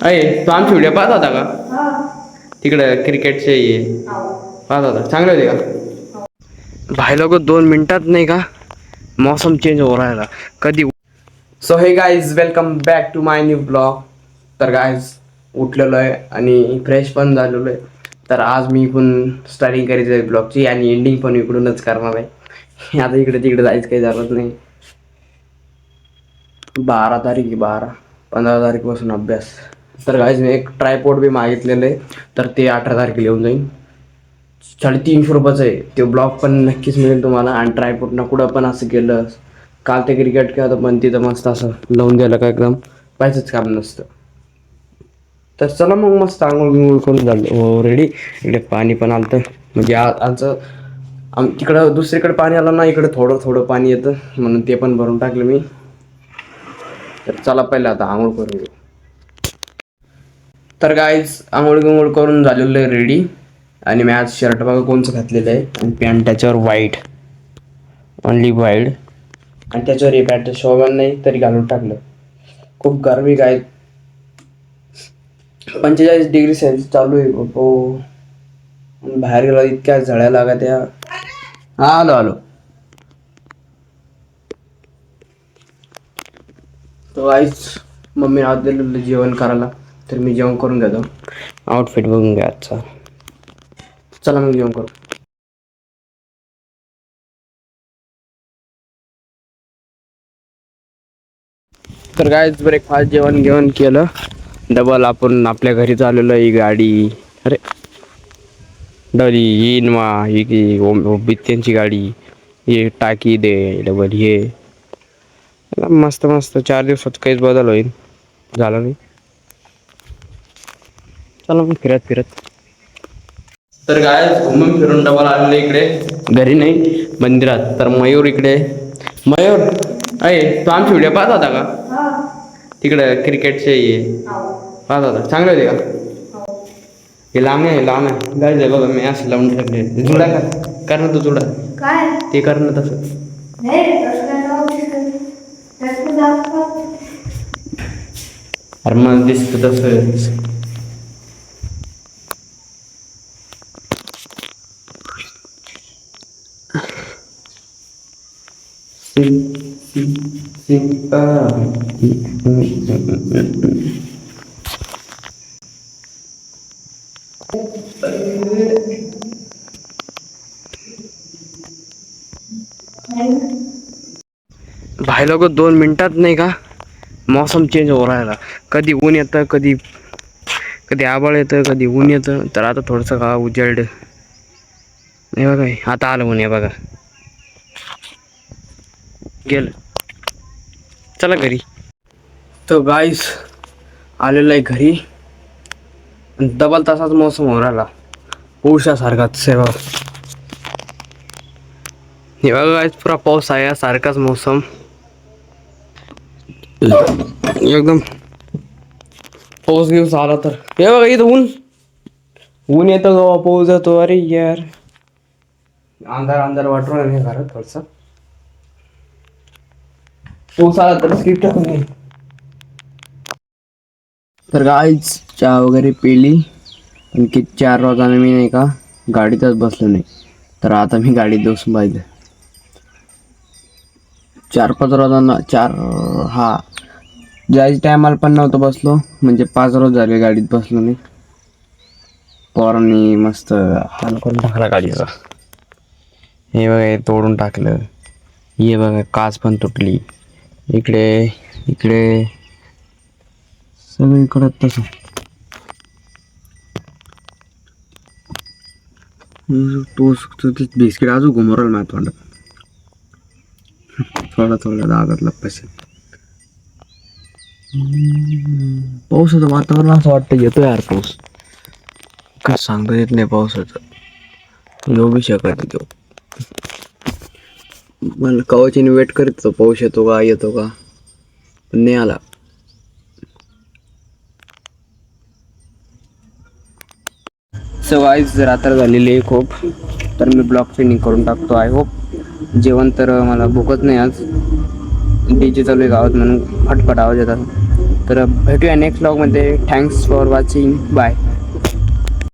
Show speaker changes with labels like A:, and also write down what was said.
A: अय तो आमची व्हिडिओ पाहत होता का? तिकडं क्रिकेटचे ये पाहत होता, चांगले होते का? भाई लोक 2 मिनिटात नाही का मौसम चेंज हो राहिला कधी. So hey guys, welcome back to my new blog. तर गाईज उठलेलो आहे आणि फ्रेश पण झालेलो आहे. तर आज मी इकडून स्टार्टिंग करायचं आहे ब्लॉगची आणि एंडिंग पण इकडूनच करणार आहे. आता इकडे तिकडे जायचं काही जरूरत नाही. 12 तारीख 15 तारीखपासून अभ्यास. तर गाईज मी एक ट्रायपॉड बी मागितलेलं आहे, तर ते 18 तारखेला येऊन जाईल. 350 रुपयाचं आहे ते. ब्लॉग पण नक्कीच मिळेल तुम्हाला. आणि ट्रायपॉडनं कुठं पण असं केलं, काल ते क्रिकेट खेळत पण तिथं मस्त असं लावून द्यायला काय एकदम पाहिजेच काम नसतं. तर चला मग मस्त आंघोळ बिंघोळ करून झालं रेडी. इकडे पाणी पण आलं, म्हणजे आमचं तिकडं दुसरीकडे पाणी आलं ना, इकडे थोडं थोडं पाणी येतं म्हणून ते पण भरून टाकलं मी. तर चला पहिलं आता आंघोळ करून घेऊ. तर गाईज आंघोळ बिंघोळ करून झालेलं आहे रेडी. आणि मी आज शर्ट बघा कोणचं घातलेलं आहे आणि पॅन्ट त्याच्यावर व्हाईट, ओनली व्हाईट. आणि त्याच्यावर हे पॅन्ट शोभन नाही तरी घालून टाकलं. खूप गरमी काय, 45 डिग्री सेल्सिअस चालू आहे बाबा. बाहेर गेला इतक्या झळ्या लागत या. हा आलो आलो. तो आईच मम्मी आज दिलेलं जेवण करायला, तर मी जेवण करून घेतो. आउटफिट बघून घ्या आजचा. चला मग जेवण करू. तर काय ब्रेकफास्ट जेवण घेऊन केलं. डबल आपण आपल्या घरी चाललेलो ही गाडी. अरे डबल येईन मा ही की बित्त्यांची गाडी. हे टाकी दे डबल हे मस्त मस्त. 4 दिवसात काहीच बदल होईल झालं नाही. चला मग फिरत फिरत. तर काय घुमून फिरून डबल आलेलं इकडे, घरी नाही मंदिरात. तर मयूर इकडे. मयूर अय तो आमची व्हिडिओ पाहत होता का? तिकडं क्रिकेटचे ये पाहत होता, चांगले होते का? हे लांब आहे लांब आहे गायचं बघा. मी असं लावून ठेवले. जुडा कर ना तू जुडा. काय ते कर ना तसं. अरे मला दिसत तसं. भाई लोक 2 मिनिटात नाही का मौसम चेंज हो राहिला. कधी ऊन येतं, कधी कधी आभाळ येतं, कधी ऊन येतं. तर आता थोडंसं का उजेड नाही बघा. आता आलं ऊन आहे बघा. गेलं. चला घरी. तर गाईस आलेलं आहे घरी. डबल तासाच मौसम हो राहिला पावसासारखाच सेवा. हे बघा गाईस पुरा पाऊस आहे सारखाच मौसम एकदम. पाऊस घेऊस आला तर हे बघा इथं ऊन ऊन येतं जेव्हा पाऊस येतो. अरे यार अंधार अंधार वाटून नाही घरात थोडसा. पाऊस आला तर स्किप टाकून नाही. तर गाईच चहा वगैरे पेली. आणखी 4 वाजताना मी नाही का गाडीतच बसलो नाही. तर आता मी गाडीत बसून पाहिजे. 4-5 रोजांना 4 हा जायच्या टायमाला पण नव्हतं बसलो, म्हणजे 5 रोज झाले गाडीत बसलो नाही. पोरांनी मस्त हाल करून टाकला गाडीचा. हे बघा हे तोडून टाकलं. हे बघा काच पण तुटली. इकडे इकडे सगळीकडे तसं. बिस्किट अजून घुमवलं माझ्या तोंडात. थोडा थोडा दादातला पैसे. पावसाचं वातावरण असं वाटतं येतो यार पाऊस. काय सांगता येत नाही पावसाचं. येऊ बी शकत तो. मला कवाची वेट करत तो पाऊस येतो का पण नाही आला. सो गाईज रात्र झालेली आहे खूप. तर मी ब्लॉग फिनिंग करून टाकतो. I hope. जेवण तर मला भूकत नाही आज. डीजे चालू आहे गावात म्हणून फटफट आवाज येतात. तर भेटूया नेक्स्ट ब्लॉगमध्ये. Thanks for watching. बाय.